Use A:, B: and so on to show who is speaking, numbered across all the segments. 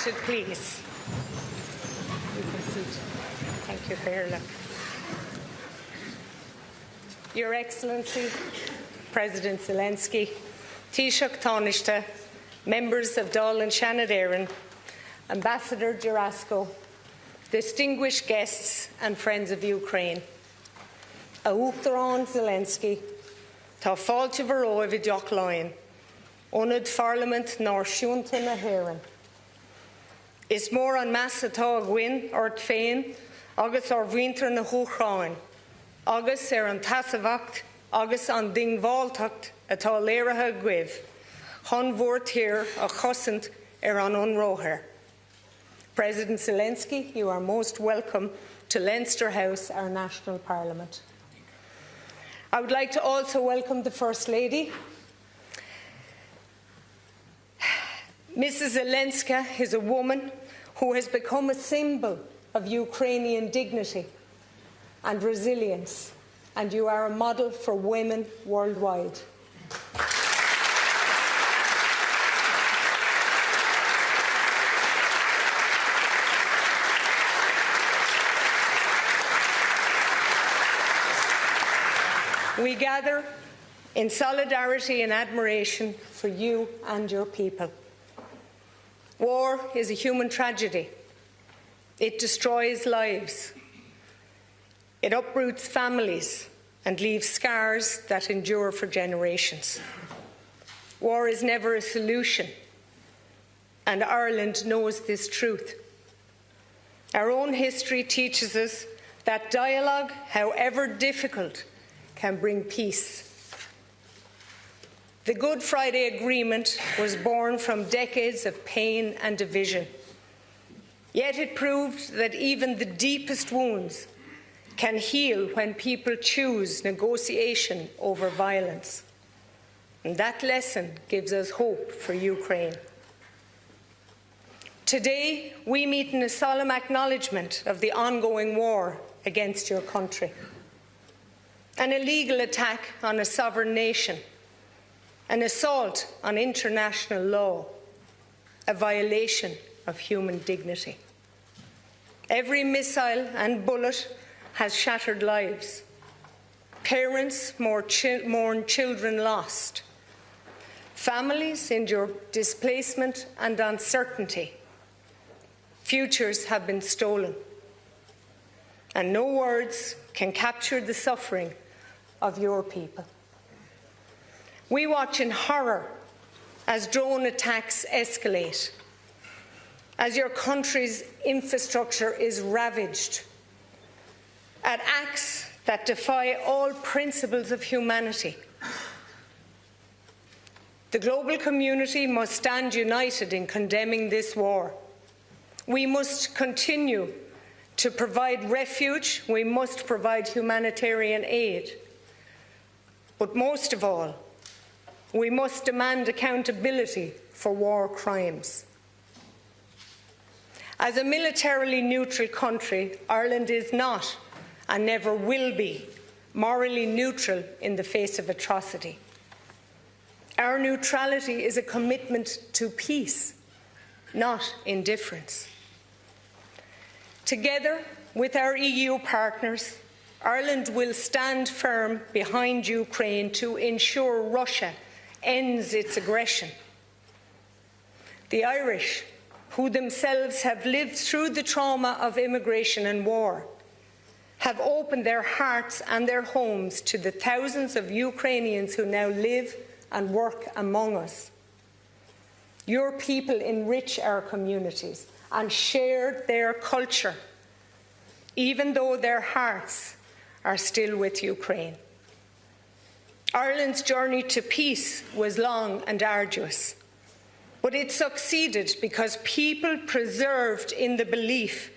A: seated, please. You can sit. Thank you, Perla. Your Excellency, President Zelensky, Taoiseach Taoiseach, members of Dáil and Shannon, Ambassador Jurasco, distinguished guests and friends of Ukraine. A Uachtarán Zelensky, tá fáilte bharó I bhí Loin, Onad Parliament nor Siúnta na Héireann. Is mór an meas atá a gcuin ort féin agus ar bhhuintear na húchráin, agus an tasamhacht agus an dingmháilteacht atá léirithe guibh, chun mhórtír a chosint an unróthair. President Zelensky, you are most welcome to Leinster House, our national parliament. I would like to also welcome the First Lady. Mrs. Zelenskiy is a woman who has become a symbol of Ukrainian dignity and resilience, and you are a model for women worldwide. We gather in solidarity and admiration for you and your people. War is a human tragedy. It destroys lives. It uproots families and leaves scars that endure for generations. War is never a solution, and Ireland knows this truth. Our own history teaches us that dialogue, however difficult, can bring peace. The Good Friday Agreement was born from decades of pain and division. Yet it proved that even the deepest wounds can heal when people choose negotiation over violence. And that lesson gives us hope for Ukraine. Today, we meet in a solemn acknowledgement of the ongoing war against your country. An illegal attack on a sovereign nation, an assault on international law, a violation of human dignity. Every missile and bullet has shattered lives. Parents mourn children lost. Families endure displacement and uncertainty. Futures have been stolen. And no words can capture the suffering of your people. We watch in horror as drone attacks escalate, as your country's infrastructure is ravaged, at acts that defy all principles of humanity. The global community must stand united in condemning this war. We must continue to provide refuge. We must provide humanitarian aid. But most of all, we must demand accountability for war crimes. As a militarily neutral country, Ireland is not and never will be morally neutral in the face of atrocity. Our neutrality is a commitment to peace, not indifference. Together with our EU partners, Ireland will stand firm behind Ukraine to ensure Russia ends its aggression. The Irish, who themselves have lived through the trauma of immigration and war, have opened their hearts and their homes to the thousands of Ukrainians who now live and work among us. Your people enrich our communities and share their culture, even though their hearts are still with Ukraine. Ireland's journey to peace was long and arduous, but it succeeded because people persevered in the belief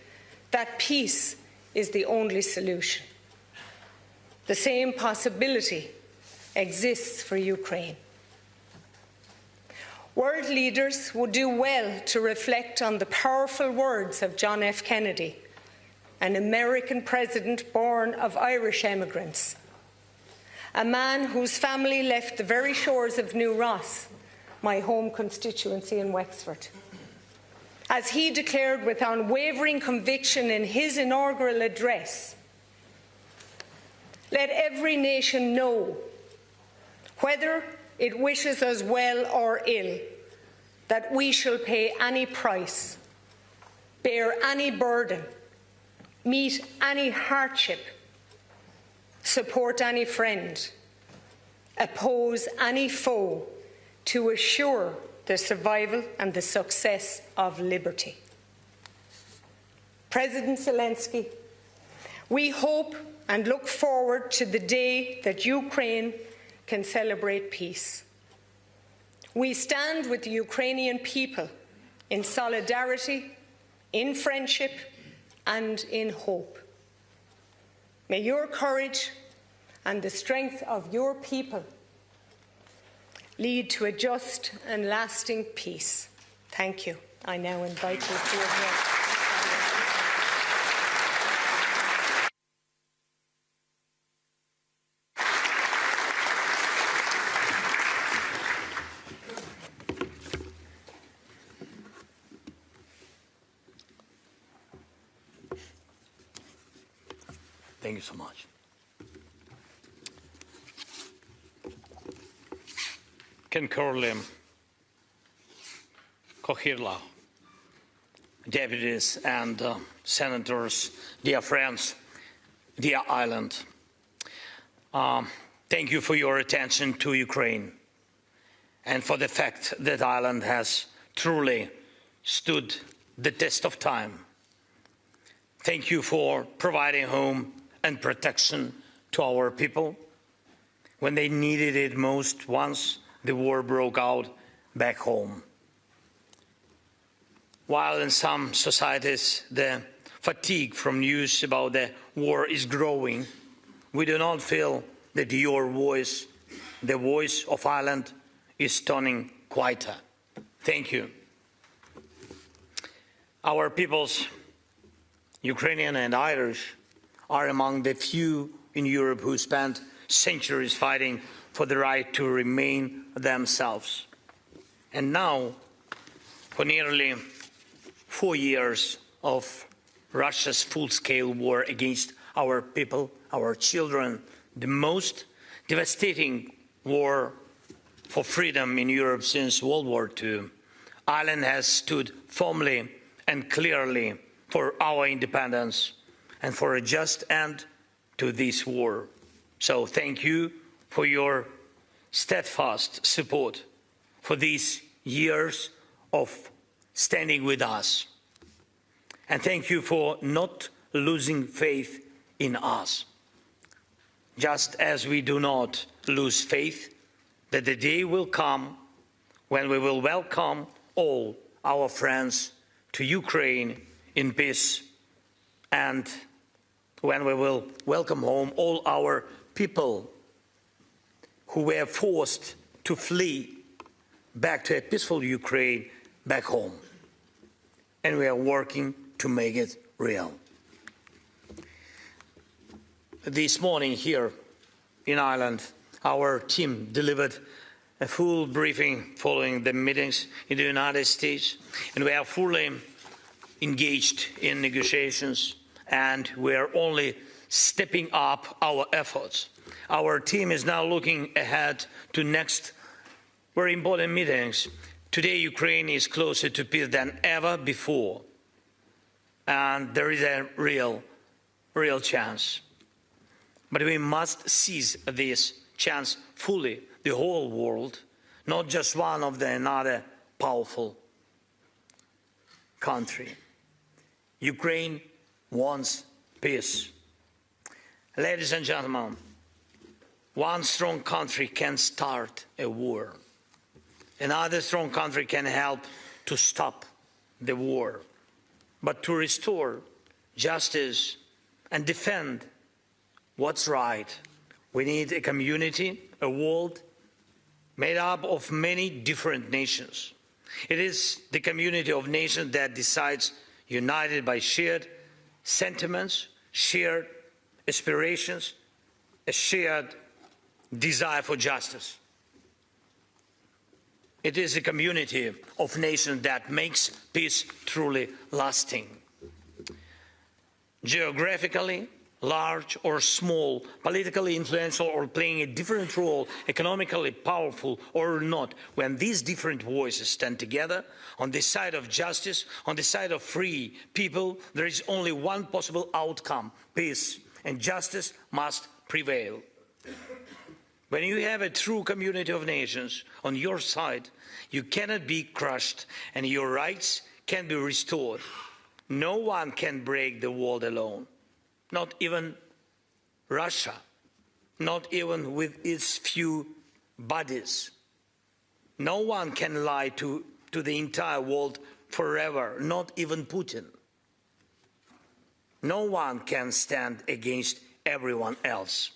A: that peace is the only solution. The same possibility exists for Ukraine. World leaders would do well to reflect on the powerful words of John F. Kennedy, an American president born of Irish emigrants, a man whose family left the very shores of New Ross, my home constituency in Wexford. As he declared with unwavering conviction in his inaugural address, let every nation know, whether it wishes us well or ill, that we shall pay any price, bear any burden, meet any hardship, support any friend, oppose any foe to assure the survival and the success of liberty. President Zelensky, we hope and look forward to the day that Ukraine can celebrate peace. We stand with the Ukrainian people in solidarity, in friendship, and in hope. May your courage and the strength of your people lead to a just and lasting peace. Thank you. I now invite you to address.
B: Thank you so much. Ken Curley, Kohirla, deputies and senators, dear friends, dear island. Thank you for your attention to Ukraine and for the fact that Ireland has truly stood the test of time. Thank you for providing home and protection to our people when they needed it most once the war broke out back home. While in some societies the fatigue from news about the war is growing, we do not feel that your voice, the voice of Ireland, is turning quieter. Thank you. Our peoples, Ukrainian and Irish, are among the few in Europe who spent centuries fighting for the right to remain themselves. And now, for nearly 4 years of Russia's full-scale war against our people, our children, the most devastating war for freedom in Europe since World War II, Ireland has stood firmly and clearly for our independence and for a just end to this war. So thank you for your steadfast support for these years of standing with us. And thank you for not losing faith in us, just as we do not lose faith that the day will come when we will welcome all our friends to Ukraine in peace, and when we will welcome home all our people who were forced to flee back to a peaceful Ukraine back home. And we are working to make it real. This morning here in Ireland, our team delivered a full briefing following the meetings in the United States, and we are fully engaged in negotiations, and we are only stepping up our efforts. Our team is now looking ahead to next very important meetings. Today, Ukraine is closer to peace than ever before, and there is a real chance. But we must seize this chance fully, the whole world, not just one of the another powerful country. Ukraine wants peace. Ladies and gentlemen, one strong country can start a war. Another strong country can help to stop the war. But to restore justice and defend what's right, we need a community, a world made up of many different nations. It is the community of nations that decides, united by shared sentiments, shared aspirations, a shared desire for justice. It is a community of nations that makes peace truly lasting. Geographically, large or small, politically influential or playing a different role, economically powerful or not, when these different voices stand together on the side of justice, on the side of free people, there is only one possible outcome: peace, and justice must prevail. When you have a true community of nations on your side, you cannot be crushed and your rights can be restored. No one can break the world alone. Not even Russia, not even with its few bodies. No one can lie to the entire world forever, not even Putin. No one can stand against everyone else.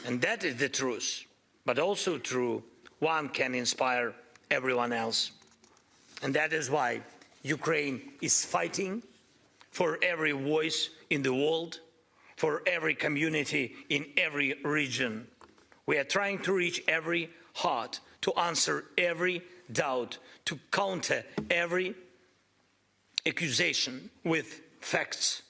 B: And that is the truth, but also true, one can inspire everyone else. And that is why Ukraine is fighting for every voice in the world, for every community in every region. We are trying to reach every heart, to answer every doubt, to counter every accusation with facts.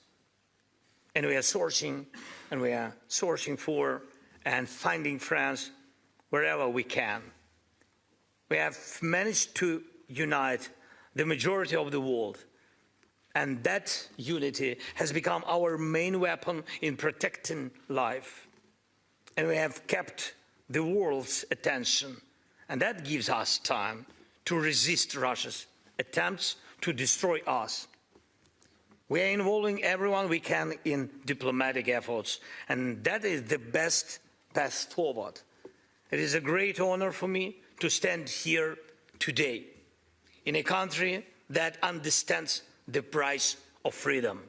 B: And we are searching for and finding friends wherever we can. We have managed to unite the majority of the world, and that unity has become our main weapon in protecting life. And we have kept the world's attention, and that gives us time to resist Russia's attempts to destroy us. We are involving everyone we can in diplomatic efforts, and that is the best path forward. It is a great honor for me to stand here today in a country that understands the price of freedom,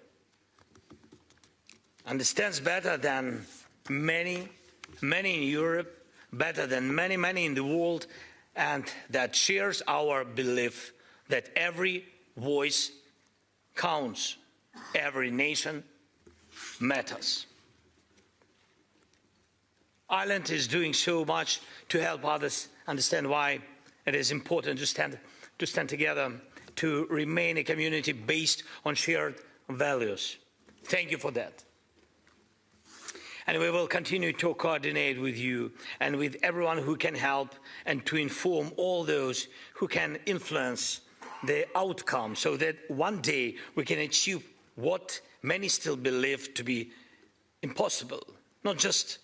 B: understands better than many in Europe, better than many in the world, and that shares our belief that every voice counts, every nation matters. Ireland is doing so much to help others understand why it is important to stand together, to remain a community based on shared values. Thank you for that. And we will continue to coordinate with you and with everyone who can help, and to inform all those who can influence the outcome, so that one day we can achieve what many still believe to be impossible. Not just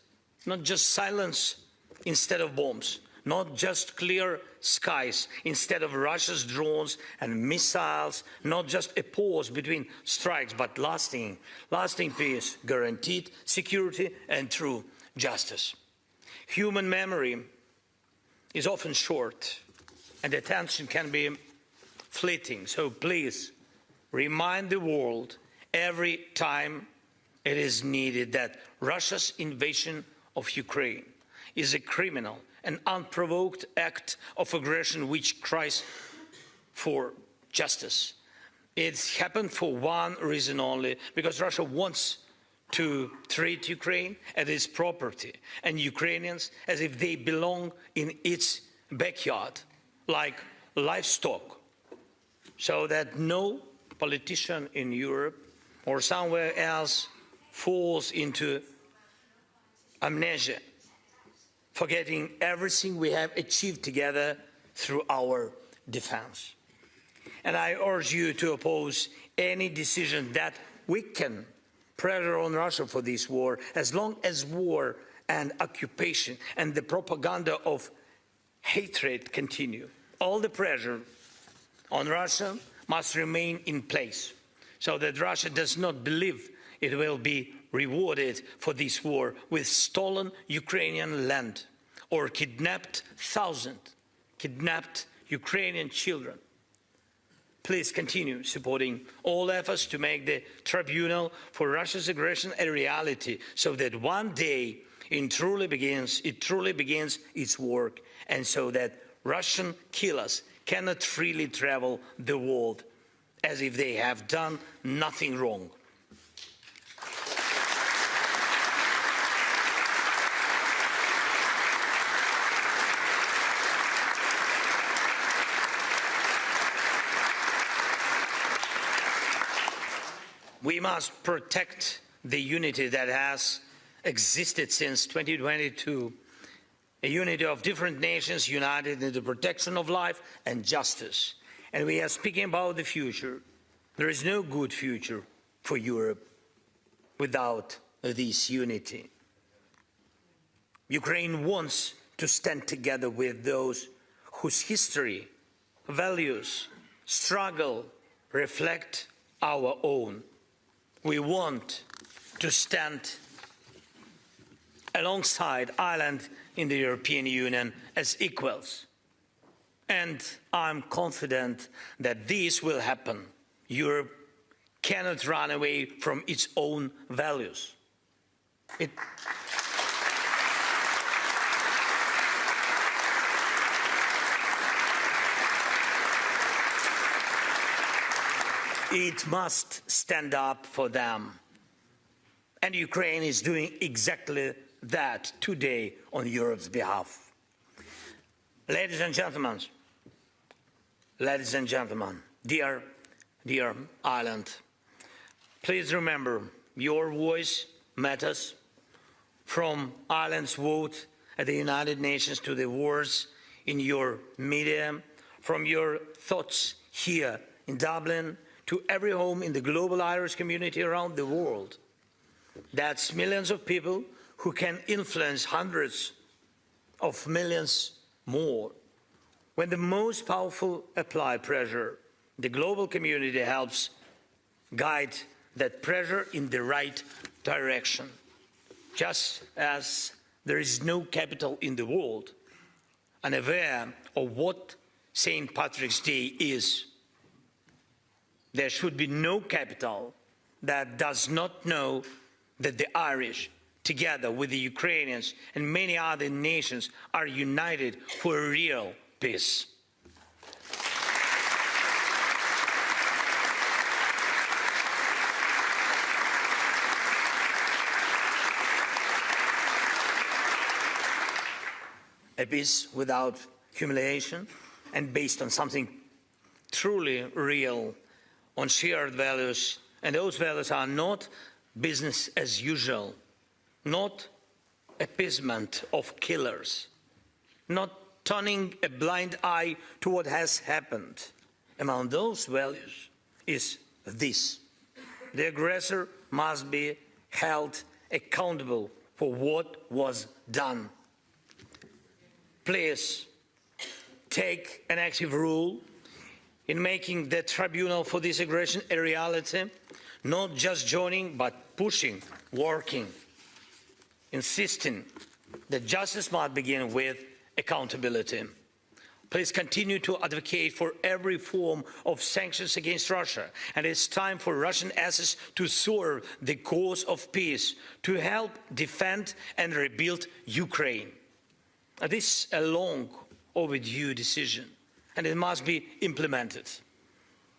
B: silence instead of bombs, not just clear skies instead of Russia's drones and missiles, not just a pause between strikes, but lasting peace, guaranteed security and true justice. Human memory is often short and attention can be fleeting, so please remind the world every time it is needed that Russia's invasion of Ukraine is a criminal, an unprovoked act of aggression which cries for justice. It's happened for one reason only, because Russia wants to treat Ukraine as its property and Ukrainians as if they belong in its backyard, like livestock, so that no politician in Europe or somewhere else falls into amnesia, forgetting everything we have achieved together through our defense. And I urge you to oppose any decision that weaken pressure on Russia for this war, as long as war and occupation and the propaganda of hatred continue. All the pressure on Russia must remain in place, so that Russia does not believe it will be rewarded for this war with stolen Ukrainian land or kidnapped Ukrainian children. Please continue supporting all efforts to make the tribunal for Russia's aggression a reality, so that one day it truly begins its work, and so that Russian killers cannot freely travel the world as if they have done nothing wrong. We must protect the unity that has existed since 2022, a unity of different nations united in the protection of life and justice. And we are speaking about the future. There is no good future for Europe without this unity. Ukraine wants to stand together with those whose history, values, struggle reflect our own. We want to stand alongside Ireland in the European Union as equals. And I'm confident that this will happen. Europe cannot run away from its own values. It must stand up for them. And Ukraine is doing exactly that today on Europe's behalf. Ladies and gentlemen, dear Ireland, please remember your voice matters. From Ireland's vote at the United Nations to the wars in your media, from your thoughts here in Dublin to every home in the global Irish community around the world. That's millions of people who can influence hundreds of millions more. When the most powerful apply pressure, the global community helps guide that pressure in the right direction. Just as there is no capital in the world, unaware of what St. Patrick's Day is, there should be no capital that does not know that the Irish, together with the Ukrainians and many other nations, are united for a real peace. A peace without humiliation and based on something truly real, on shared values, and those values are not business as usual, not appeasement of killers, not turning a blind eye to what has happened. Among those values is this: the aggressor must be held accountable for what was done. Please take an active role in making the tribunal for this aggression a reality, not just joining, but pushing, working, insisting that justice must begin with accountability. Please continue to advocate for every form of sanctions against Russia, and it's time for Russian assets to serve the cause of peace, to help defend and rebuild Ukraine. This is a long overdue decision, and it must be implemented.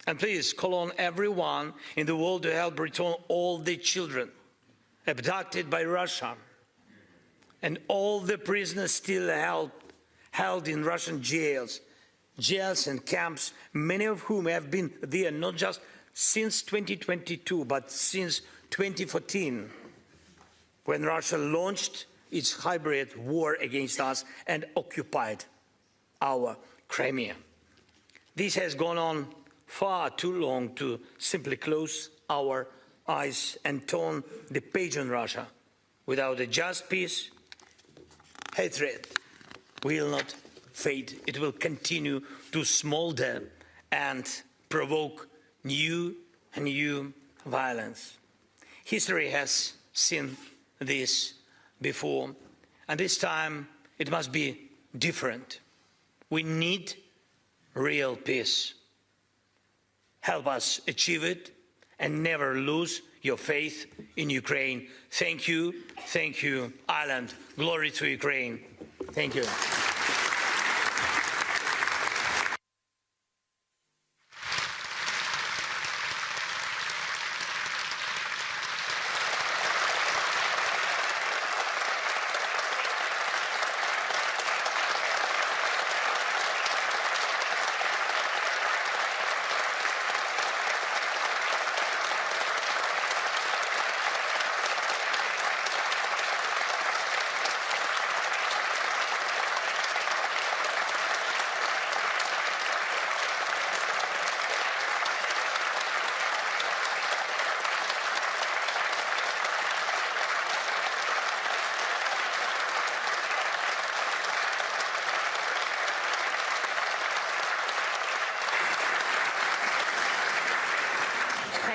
B: And please call on everyone in the world to help return all the children abducted by Russia and all the prisoners still held in Russian jails and camps, many of whom have been there not just since 2022, but since 2014, when Russia launched its hybrid war against us and occupied our Crimea. This has gone on far too long to simply close our eyes and turn the page on Russia. Without a just peace, hatred will not fade. It will continue to smolder and provoke new and new violence. History has seen this before, and this time it must be different. We need real peace. Help us achieve it and never lose your faith in Ukraine. Thank you, Ireland. Glory to Ukraine. Thank you.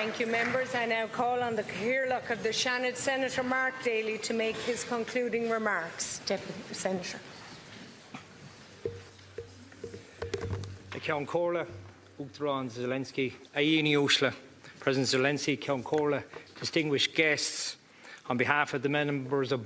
A: Thank you, members. I now call on the Cathaoirleach of the Shannon, Senator Mark Daly, to make his concluding remarks. Deputy Senator.
C: Ceann Comhairle, Volodymyr Zelenskiy, Aini Ushla, President Zelensky, Ceann Comhairle, distinguished guests, on behalf of the members of